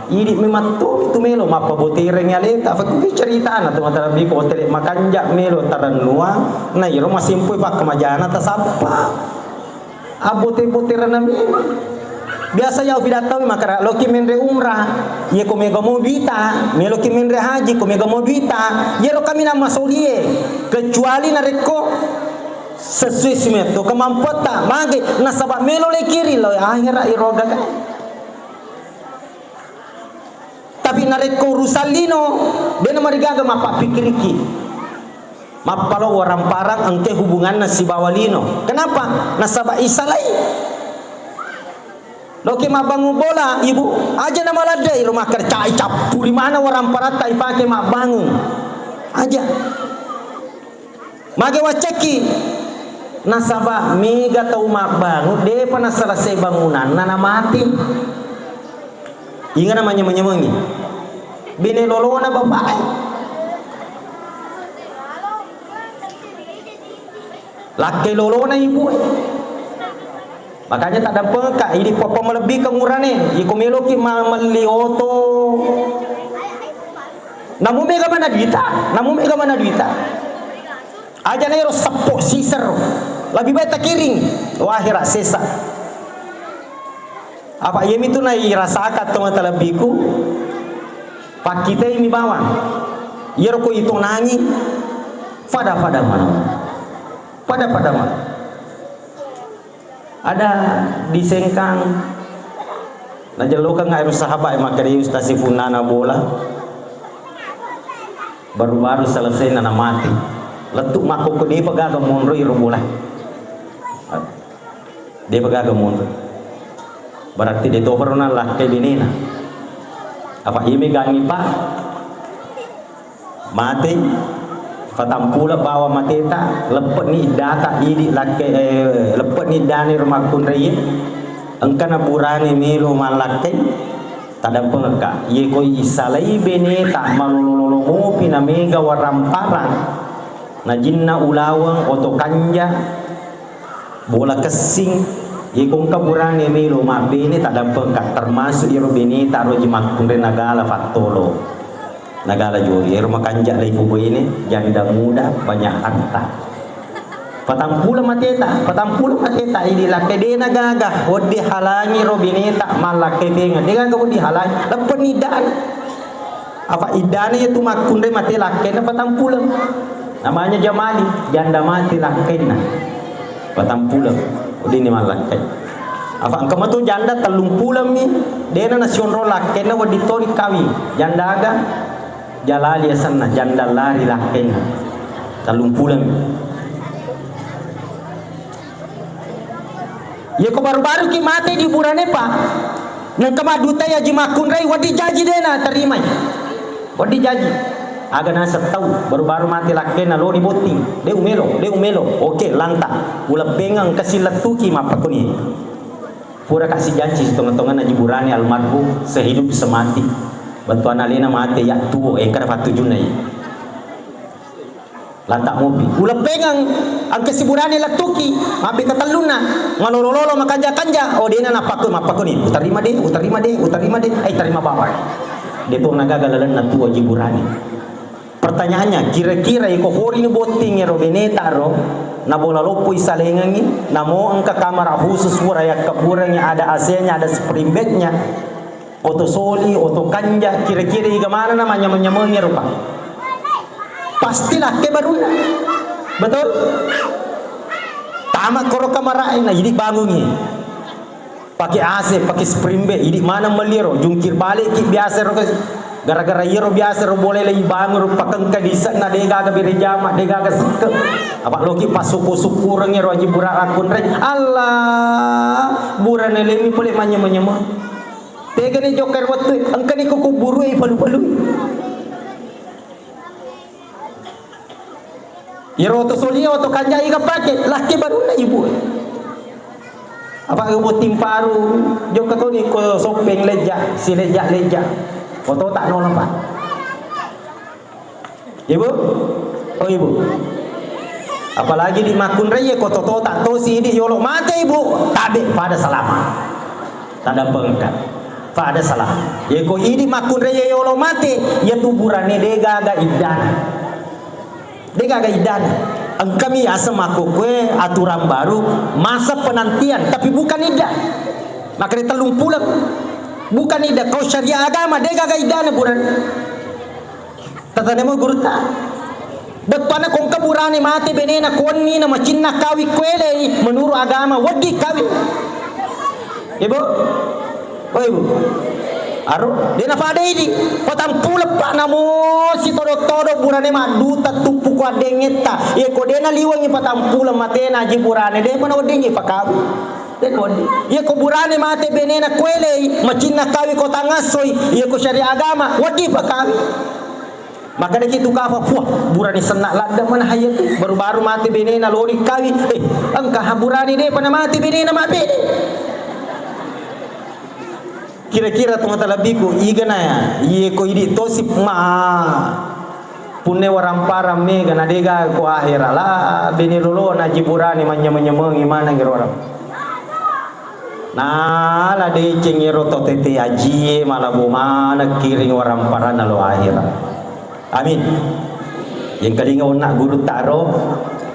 A: ini memang tu melo mapa botere ngale tak fakku cerita na teman-teman bi hotel makanja melo taran luang na iro masimpoi pak kemajana ta sapa abote-botere na biasa ya tidak tahu maka loki menre umrah ye ko mega mobita melo ki menre haji ko mega mobita ye ro kami na masolie kecuali na reko sesuai to kemampuan tak mage nasaba melo le kiri lo akhirnya iroga kan. Tapi nareko Rusalino dia marigaga mapa pikiriki mapalo orang parang angke hubungan nasi bawalino. Kenapa? Nasaba isalai loke mabangun bola ibu aja nama ladai rumah kerja capuri mana orang parata ipake mabangun aja mage waceki nasaba mega tau mabangun de pana selesai bangunan nana mati ingat namanya menyemangi bini lolona bapak laki lolona ibu makanya tak ada pengka ini papa melebih kemurahan iku meloki mali oto namun mega mana duita aja nero sepok siser lebih baik tak kiring wahira sesa apa yemi tu nai rasakan teman telebiku pak kita ini bawang yerko itu nangi pada mana ada di Sengkang najalukan ngairu sahabat makari ustasi funana bola baru-baru selesai nana mati letuk makuk dia pegaga mundur iru bola dia pegaga mundur berarti dia toperona lah kayak binina apa ini gangi pak mati patampula bawa mateta lepet ni data idi lake lepet ni dani rumah kunrei engkana burani milo malake tada pengka ye ko isalai bene tak malololo ngopi na mega waramparang na jinna ulawang oto kanja bola kesing ye ko burani milo ma bene tada pengka termasuk iro bene taro jimak kunre nagala fatolo nagala juri rumah kanjak lai fubo ini janda muda banyak harta patampula mateta ini lake de nagaga odi halangi robineta malake tenga de gaga odi halangi lepen idan apa idane itu makunde mati lake na patampula namanya jamali janda mati lake na patampula odi ni malake apa angkama tu janda telung pulam ni dena nasional lake na odi tori kawi janda aga jalali sana janda lari laken talung pulang ya ko baru-baru ki mati di burane pa nang kamaduta ya jimakun rai wadi jaji dena terima wadi jaji aga na setau baru-baru mati laken lo di boting de umelo oke lanta ula pengang kasiletuki mapakuni pura kasih janji setengah-tengah na jiburane almarhum sehidup semati bantuan alina mati ya tuo engkar fatu junai lantak mobi ula pengang ang kesiburane latuki mabi kataluna nganolololo makanja-kanja oh dena napaku ni utarima deh ay tarima bawai depo nagagalalan na tuo jiburane pertanyaannya kira-kira iko hori ni boting ero beneta ro na bola lopo isalengangi namo ang kamera khusus wuraya kaburangnya ada AC-nya ada spring bed-nya oto soli, oto kanja, kira-kira iga mana namanya menyamanya rupa. Pastilah ke baruna. Betul? Tamak koro kamarain na jadi bangungi. Pakai AC, pakai spring bed, jadi mana meliro, jungkir balik ki biasa ro gara-gara yero biasa ro boleh lagi bangun rupa kengka disak na dega ga bere jama, dega ga seke. Apa loki pasuku-suku renge ro aji burak akun re. Allah, burane lemi boleh manya-manya. Tega ni joker waktu angka ni kuku buru palu-palu iro to soli to kanja iga pakai laki baru na ibu apa ibu timparu joka to ni ko sopeng leja si leja foto tak nol apa ibu oh ibu apalagi di makun reye ko to tak to si di yolo mate ibu tabe pada selama tanda pengkat pada salah ya ko ini makun reye yolo mate ya tuburane dega ga idana ang kami asa makukwe aturan baru masa penantian tapi bukan ida makanya telung pulang bukan ida kau syariah agama dega ga idana buran tatane mo gurta
B: Betana kong kaburani mati benena konni na macinna kawi kwele menurut agama wadi kawi. Ibu, oh ibu, aru dena pada ini potang pula pak namo si todo burane maduta tupu ko dengeta. Ye ko dena liwangi potang pula matena ji burane de mana wadingi pakawi. Ye ko burane mate benena kwele macinna kawi ko tangasoi ye ko syariat agama wadi pakawi. Maka dia kitu kafa puah burani senak lada mana hayat baru-baru mati benena lori kawi engkah burani dia pernah mati benena mati kira-kira tong talabiku igana ya iye ko idi tosip ma punne warampara mega na dega ko akhira la benelolo na jiburani manya-manyemengi mana ngiro orang nah la de cengiro totete aji malabu mana kiring warampara na lo akhira. Amin. Yang kalinga nak guru taro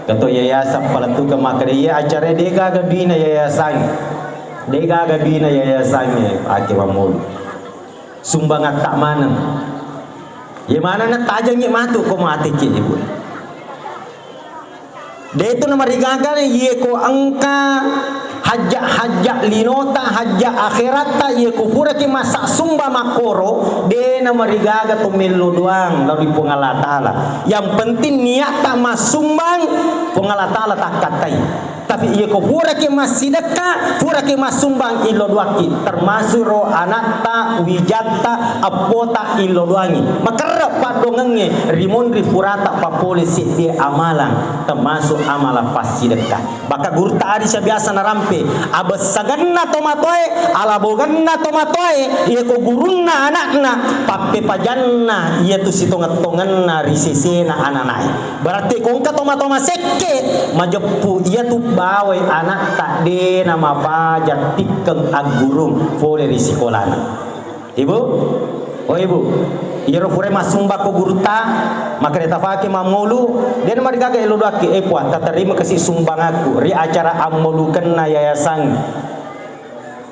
B: kato yayasan palatu ka makariya acara dega gabina yayasan ake mamul sumbangan tak mana ye mana na tajang ye matu ko mati ki ibu de itu nama rigaga ye ko angka hajja linota hajja akhirata ye kufura ki masa sumba makoro de nama rigaga to melu doang lalu pengala taala yang penting niat tak masumbang pengala taala tak katai tapi ia kufura ki masidaka fura ki masumbang ilo doaki termasuk ro anata wijata apota ilo doangi makarra padongange rimon rifurata pa polisi di amalan termasuk amalan pasidaka baka guru tadi biasa narampe abasaganna tomatoy alaboganna tomatoy ia ko gurunna anakna pappe pajanna ia tu sitongat-tonganna risesena ananai berarti kong ka tomatoma sekke majepu ia tu bawai anak tak de nama pajat tikeng agurung fole risikolana ibu oh ibu iro fure masumba ko guruta maka deta fake mamolu den marigaga elo daki puat tak terima kasih sumbang aku ri acara amolukan na yayasan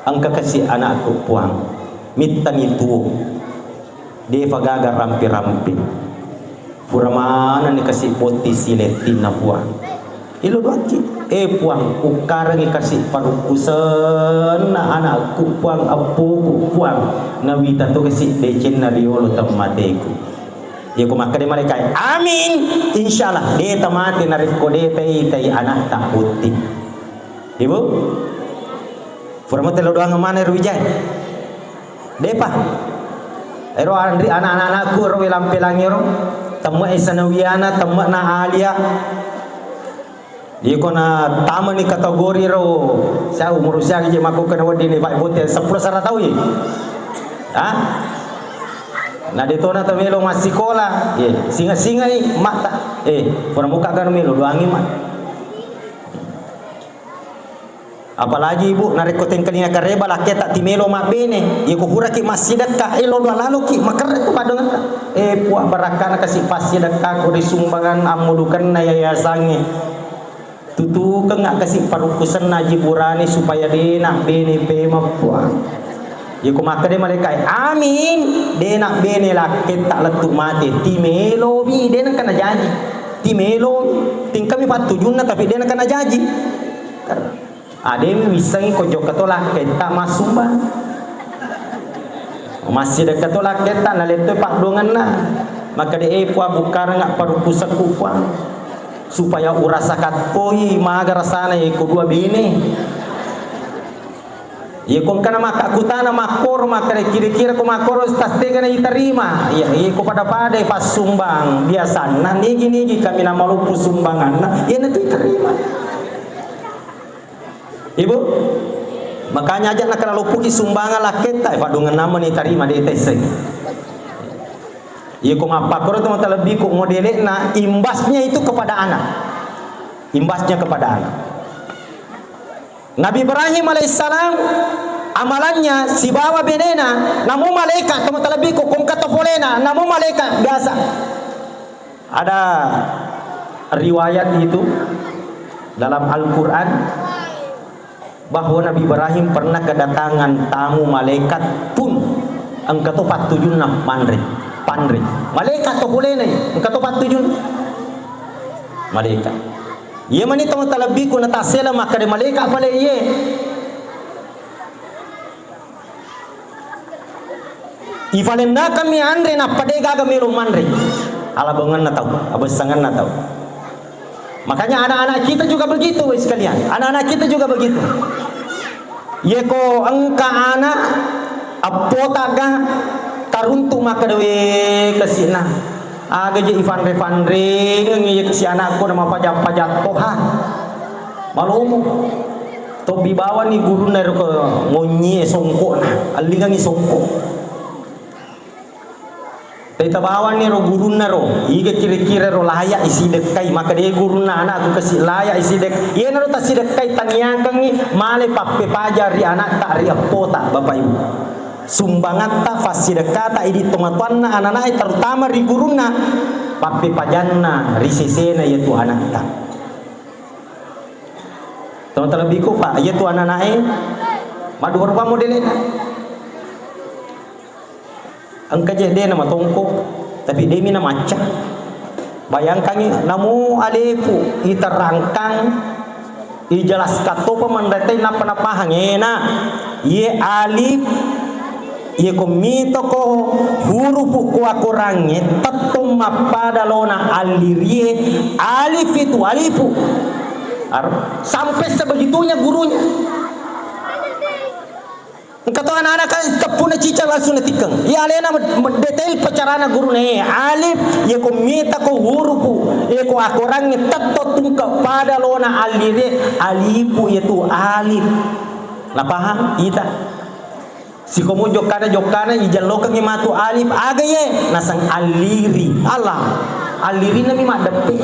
B: angka kasih anakku puang mitan itu de fagaga rampi-rampi pura mana ni kasih potisi letina puang ilo daki puang ukar ngi kasih parukusan na anakku puang apuku puang nawita to kasih decen na riolo tamateku ya ko makade mereka amin insyaallah de tamate na riko de tai anak tak putih ibu formatelo doang mana ruwijay depa ero andri anak-anakku ro lampe-langiro tamma isanawiana tamma na alia iko na tama ni kategori ro sa umur usia je mako kana wadi ni bai bote 10 sara tahu ye ha na detona to melo masikola ye singa-singa ni mata pura muka kan melo doangi mat apalagi ibu narekoten kalinya kareba laket tak timelo mak bene ye ko hura ki masjidat ka elo do lalu ki makar ko padongan puak barakana kasih pasidat ka ko disumbangan amudukan na yayasange tutu kengak kasih parukusan naji burani supaya dia nak bene pema puang ya ko makade mereka amin dia nak bene lah tak letuk mati timelo bi dia nak kena janji timelo ting kami patujun tapi dia nak kena janji ade mi wisangi ko jokatola tak masumba masih dekat tola kita na leto pak dongan na maka dia puang bukar ngak parukusan ku puang supaya urasakat koi maga rasana ye ko dua bene ye kon kana maka kutana makor maka kira-kira ko makor tas tega na iterima ye ko pada pas sumbang biasa na nigi kami na malupu sumbangan na ye na diterima ibu makanya aja nak kana lupuki sumbangan laketa padungan nama ni terima de teseng ya ko mapakor itu lebih ko modelnya imbasnya itu kepada anak Nabi Ibrahim alaihissalam amalannya si bawa benena namun malaikat teman lebih ko kung katofolena namun malaikat biasa ada riwayat itu dalam Al-Quran bahwa Nabi Ibrahim pernah kedatangan tamu malaikat pun angkatopat 7 pandri malaikat to boleh nih angkatopat 7 malaikat. Ye mani tong talabi ko natasela maka de malaikat pala ye. Ifalenna kami andre na padega kami rumanre. Alabangan na tahu, abasangan na tahu. Makanya anak-anak kita juga begitu wes sekalian. Anak-anak kita juga begitu. Ye ko angka anak apotaga taruntu maka dewe kesina. Aga je ifandre ngi kesi anakku nama pajak toha. Malumu. To bibawa ni guru na ko ngonyi songko na. Alingangi songko. Kita bawa ni ro guru na ro, iga kira-kira ro layak isi dekai maka dia guru na anak aku kasih layak isi dek. Ia na ro tasi dekai taniang kangi male pape pajari anak tak ria pota bapak ibu. Sumbangan tak fasidekata idi tomatuan na anak terutama ri guru na pape pajanna risesena yaitu anak tak. Teman-teman biku pak yaitu anak madu horba modelena. Angka je dia nama tongkok tapi dia mina macam bayangkan namu aleku iterangkang ijelas kato pemandatai napa-napa hangena ye alif ye komito ko huruf ku akurangi tatum mapada lona alirie alif itu alifu sampai sebegitunya gurunya. Kata anak-anak kan tepuna cica langsung natikang. Ya alena detail pacarana guru ne alif ya ko mita ko hurufu ya ko akorang ni tatto tungka pada lona alire alifu itu alif. Lah paham kita? Si komo jokana ijal lokang matu alif aga ye nasang aliri. Allah. Aliri na mi madepe.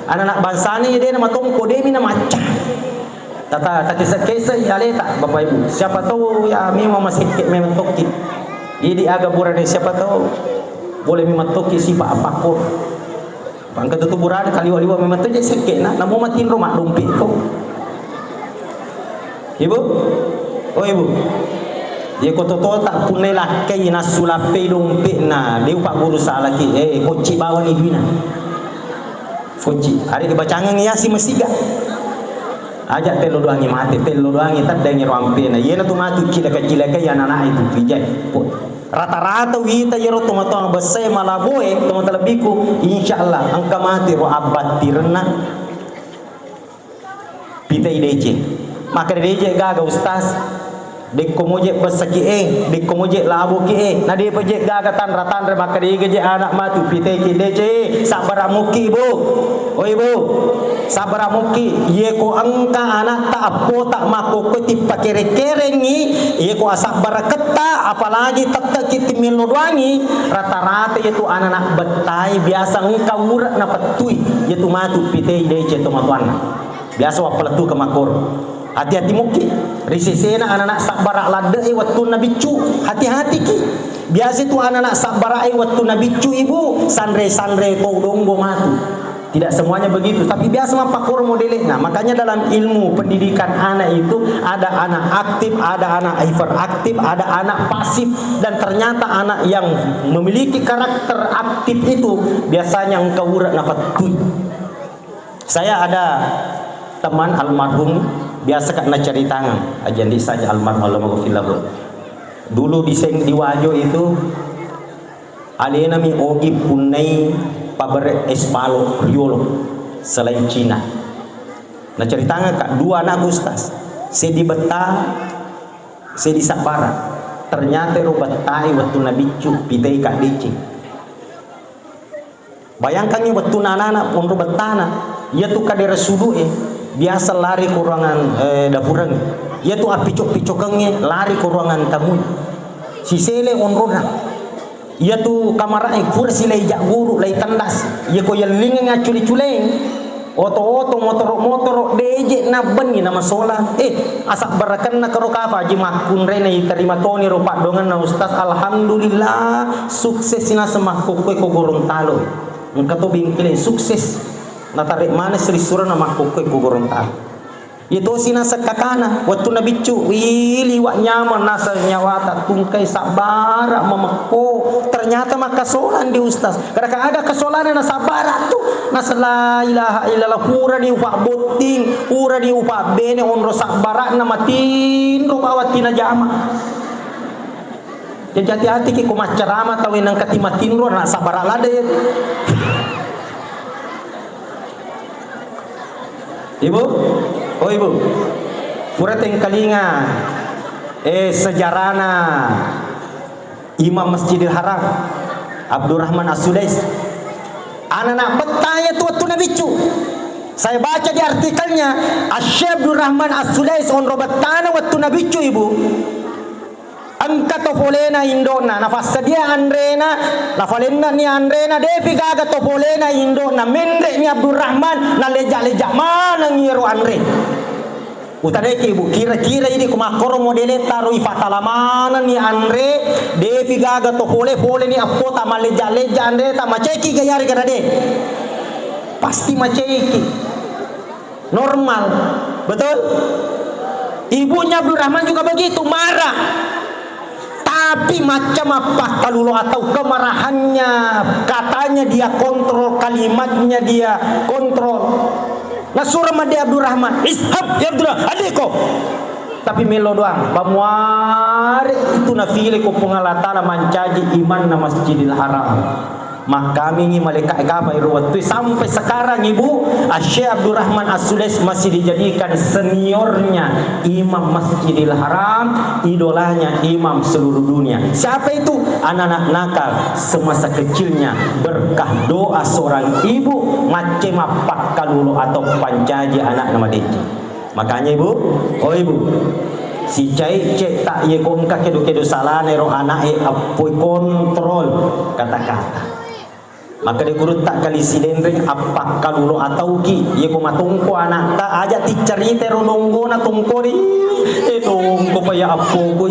B: Anak-anak bansane dia nama tongko dia mi na maca. Tata kisah ya tak bapak ibu. Siapa tahu ya memang masih memang toki. Jadi agak buran siapa tahu boleh memang toki si pak apakor. Bangka tu buran kali wali memang tu jadi sekek nak namu matiin rumah dompet tu. Ibu, oh ibu. Dia kota tak punai lah kaya nasulape dompet na. Dia pak guru salah lagi. Koci bawa ni duina. Koci. Hari dibacangan ya si mesiga. Ajak telo doangi mati telo doangi tak dengi rampena yena tu matu kila-kila ya anak itu pijai rata-rata kita yero tomatong besai malaboe tomat lebiku insyaallah angka mati ro abad tirna pita idece maka idece gaga ustaz dek komoje besaki dek komoje labo ki na dia peje gaga tan ratan maka dia geje anak matu pita idece sabar muki bu oh ibu sabar muki ye ko angka anak tak apo tak mako ko tipa kere-kerengi ye ko sabar keta apalagi tetek kiti melodwangi rata-rata itu anak-anak betai biasa engkau urat na petui yaitu matu pita idece tomatuan biasa wapeletu ke makor. Hati-hati muki risisena anak-anak sabarak lada waktu nabi cu hati-hati ki biasa tu anak-anak sabarak waktu nabi cu ibu sandre-sandre kau donggo matu tidak semuanya begitu tapi biasa mapakor modelnya. Nah makanya dalam ilmu pendidikan anak itu ada anak aktif, ada anak hiperaktif, ada anak pasif dan ternyata anak yang memiliki karakter aktif itu biasanya engkau urat nafatui. Saya ada teman almarhum biasa kena cari tangan aja di saja almarhum Allah maghfirlahu dulu di Wajo itu alena mi ogi punai pabere espalo riolo selain Cina na cari tangan kak dua anak ustaz saya di Beta saya di Sabara ternyata ro betai waktu nabi cu pitai kak dici bayangkan ya waktu anak-anak pun ro betana ya tu kadere sudu biasa lari ke ruangan dapuran ia tu picok-picokangnya lari ke ruangan tamu si sele onrona ia tu kamar pura si lay guru lay tandas ia ko yalinga nga culi-culeng oto-oto motor deje na ban na masola asak barakan na karo kafa ji makun re na terima toni ro pak dongan na ustaz alhamdulillah sukses sina semakko ko gorong talo engka to bingkile sukses natarik mana Sri Surah nama kokoi ku Gorontalo Itu sina sakakana waktu nabicu liwat nyaman nasa nyawata tungkai sabara memeko ternyata mah kasolan di ustaz kadang ada kasolan na sabara tu nasa la ilaha illallah hura di upa boting hura di upa bene onro sabara na matin ro bawat tina jama jadi hati-hati ki kumacarama tawin nang katimatin ro na sabara lada ya Ibu oh ibu, purateng kalinga, sejarahna Imam Masjidil Haram, Abdurrahman As-Sudais. Anak-anak petanya tuh nabicu. Saya baca di artikelnya, Syekh Abdurrahman As-Sudais on robatana waktu nabicu ibu. Angka tofolena indona, nafasadia andrena, nafalena ni andrena, devi gaga tofolena indona, mendre ni Abdurrahman, na leja-leja mana ngiro andre. Utaneke ibu, kira-kira ini kumakoro modele taruh ifatalamana ni andre, devi gaga tofole ni apota maleja-leja andre, tak maceki gayari kadade. Pasti maceki. Normal, betul? Ibunya Abdurrahman juga begitu, marah. Tapi macam apa kalau atau kemarahannya, katanya dia kontrol, kalimatnya dia kontrol. Nah surah madi Abdurrahman, ishab ya Abdurrahman, adeko. Tapi melo doang, bamuare itu nafile ko pengalatala mancaji iman na Masjidil Haram. Maka kami malaikat agama iruwat sampai sekarang ibu Syekh Abdurrahman As-Sudais masih dijadikan seniornya imam Masjidil Haram, idolanya imam seluruh dunia. Siapa itu? Anak-anak nakal semasa kecilnya berkah doa seorang ibu macam apa kalulu atau pancaji anak nama deci. Makanya ibu, oh ibu si cai cek tak ye kongka kedo salah nero anak apoi kontrol kata-kata. Maka dia guru tak kali sidendring apa kalulu atau ki ye ko matungko anak ta aja ti cerita rononggo na tungko ni tungko pa ya apo ko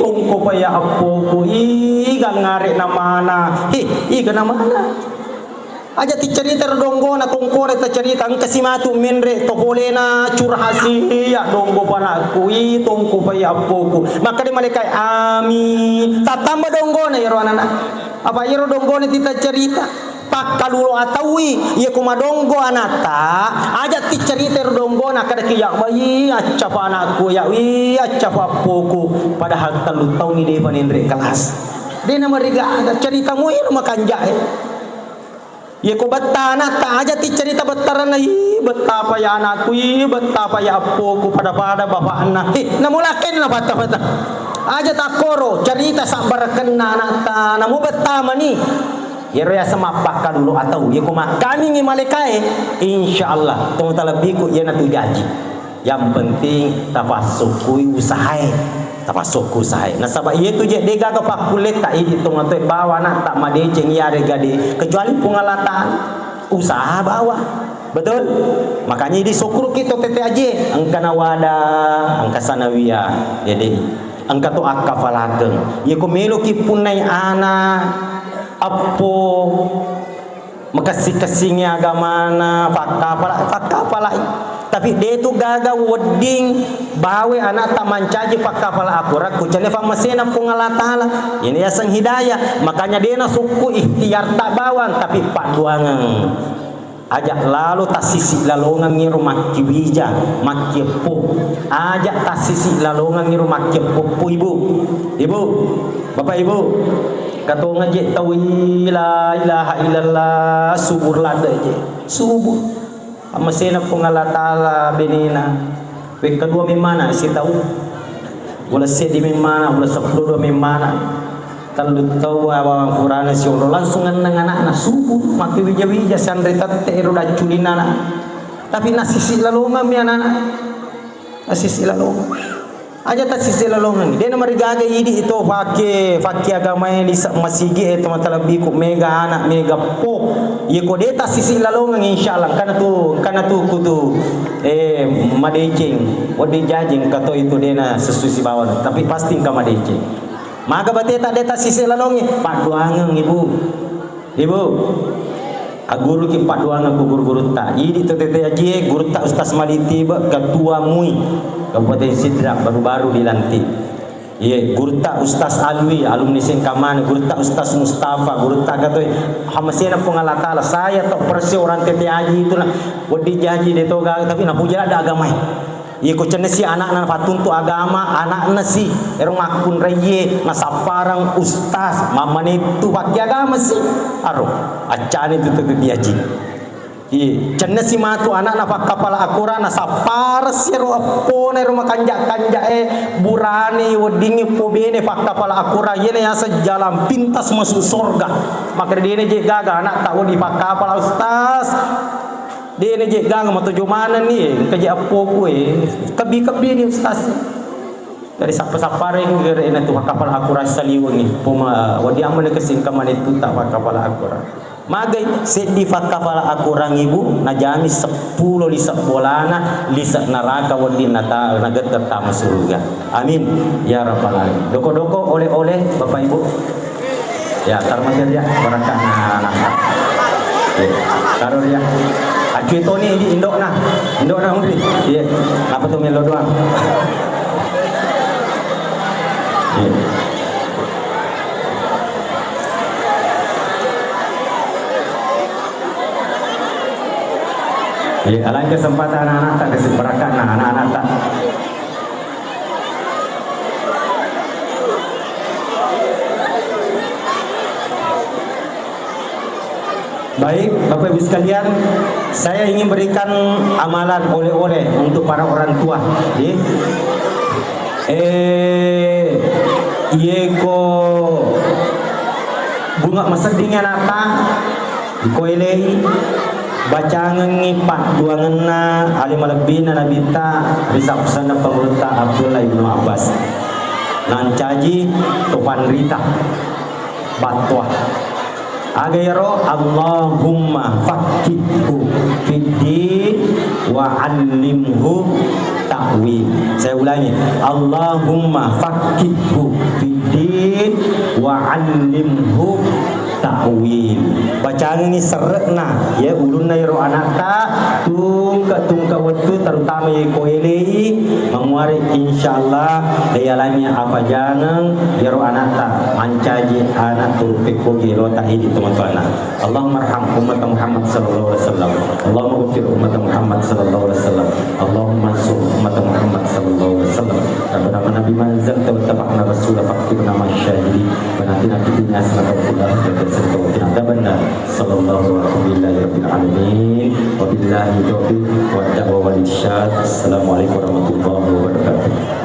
B: tungko pa ya apo ko gangare na mana gana mana aja ti cerita rononggo na tungko re ta cerita ang kasimatu menre to bolena curhasi ya donggo pa na ko tungko pa ya apo ko maka di malaikat amin tatamba donggo na yero anak apa iro donggone tita cerita pak kalulu atawi ye kumadonggo anata aja ti cerita iro donggona kada kiyak bayi acca pa anakku ya wi acca pa poku padahal 3 tahun ni dia panendre kelas dia nama riga ada cerita mu iro makanja ye ko battana ta aja ti cerita battaran ai betapa ya anakku betapa ya poku pada bapak anak namulaken na bata-bata aja takoro cerita sabar kena nata namu betama ni yero ya semapak dulu atau ya kumakani ngi malaikai insyaallah tong talabiku ya natu gaji yang penting tafasukui usahai tafasuku usahai nah sabab ieu tu je dega ka pakulet tak idi tong atoy bawa nak tak madeceng ya regade kecuali pengalatan usaha bawa betul makanya di sokru kita tete aje angka nawada angka sanawiyah jadi angka tu akafalakeun ye ko melo ki punai ana apo makasih-kasihnya agamana fakapala tapi dia tu gaga wedding bawe anak tak mancaji fakapala akurat ku cene famasena pungalatala ini asang hidayah makanya dia na suku ikhtiar tak bawang tapi pak duangan ajak lalu tasisi lalongan ngiru makki bija makki po ajak tasisi lalongan ngiru makki po ibu bapak ibu kato ngaje tawi la ilaha illallah subur lada je subur amasena pengalatala benina we kedua memana si tahu wala se di memana wala sapdo memana kalau tahu awang Qur'an si Allah langsung nang anak subuh mati wija-wija sandrita teru da culinana tapi nasisi lalongan mi anak nasisi lalongan aja ta sisi lalongan dia nama rigaga idi itu fakki agama yang di masigi itu matalabi ku mega anak mega po ye ko dia ta sisi lalongan insyaallah kana tu kudu madeceng wadi jajing kato itu dena sesusi bawah tapi pasti ka madeceng maka berarti tak ada sisi lalongi pak duangan ibu Guru ki paduan aku guru tak. Ini tete aji guru tak Ustaz Maliti ketua MUI Kabupaten Sidrap baru-baru dilantik. Iya, guru tak Ustaz Alwi, alumni Singkaman, guru tak Ustaz Mustafa, guru tak kata hamasina pengalatala saya tak persi orang tete aji itu lah. Wadi jaji de toga tapi nak puja ada agama. Iya ko cenesi anak-anak patuntu agama, anak nasi erong akun reye nasaparang ustaz, mama itu pakai agama sih. Aro, acane itu tete aji. Iya, cenesi matu anak napak kepala akura nasapar siro apo na rumah kanja burani wadingi pobene pak kepala akura yene yang sejalan pintas masuk surga. Maka dia ne je gaga anak tak wadi pak kepala ustaz. Dia ne je gaga matu mana nih kerja apo kue kebi ni ustaz. Dari sapa-sapa yang gere na tu kepala akura saliwang ni poma wadi aman kesin kaman itu tak pak kepala akura. Magai sedih fakta pala aku orang ibu najami 10 lisak bolana lisak neraka wadi nata naget tertama surga. Amin ya rabbal alamin. Doko-doko oleh-oleh Bapak Ibu. Ya tarmatir ya barakah anak. Karor ya. Acu itu ni di indok nah undri. Iya. Apa tu melo doang. Iya. Alain kesempatan anak-anak tak kasih berkat nah anak-anak tak. Baik Bapak Ibu sekalian, saya ingin berikan amalan oleh-oleh untuk para orang tua. Ko bunga masedingnya nata ko elei bacangan ngipat duanganna alim alabina nabita risapsana pengurta Abdullah ibnu Abbas nancaji topan rita batwa agayro Allahumma fakihhu fiddin wa allimhu ta'wil. Saya ulangi, Allahumma fakihhu fiddin wa allimhu ta'wil. Bacaan ini seretna ya ulun na iro anata tungka waktu terutama ya koelei menguari insyaallah dayalanya apa jangan iro anata mancaji anak turupe kogi ro ta ini teman-teman. Allahumma arham umat Muhammad sallallahu alaihi wasallam. Allahumma ghfir umat Muhammad sallallahu alaihi wasallam. Allahumma ansur umat Muhammad sallallahu alaihi wasallam. Rabbana nabi manzal tabaqna rasul faqtibna ma syahidi wa natina fid dunya hasanatan wa fil akhirati hasanatan wa qina adzabannar. Sallallahu alaihi rabbil alamin. Wabillahi taufiq wa da'wa wal irsyad. Assalamualaikum warahmatullahi wabarakatuh.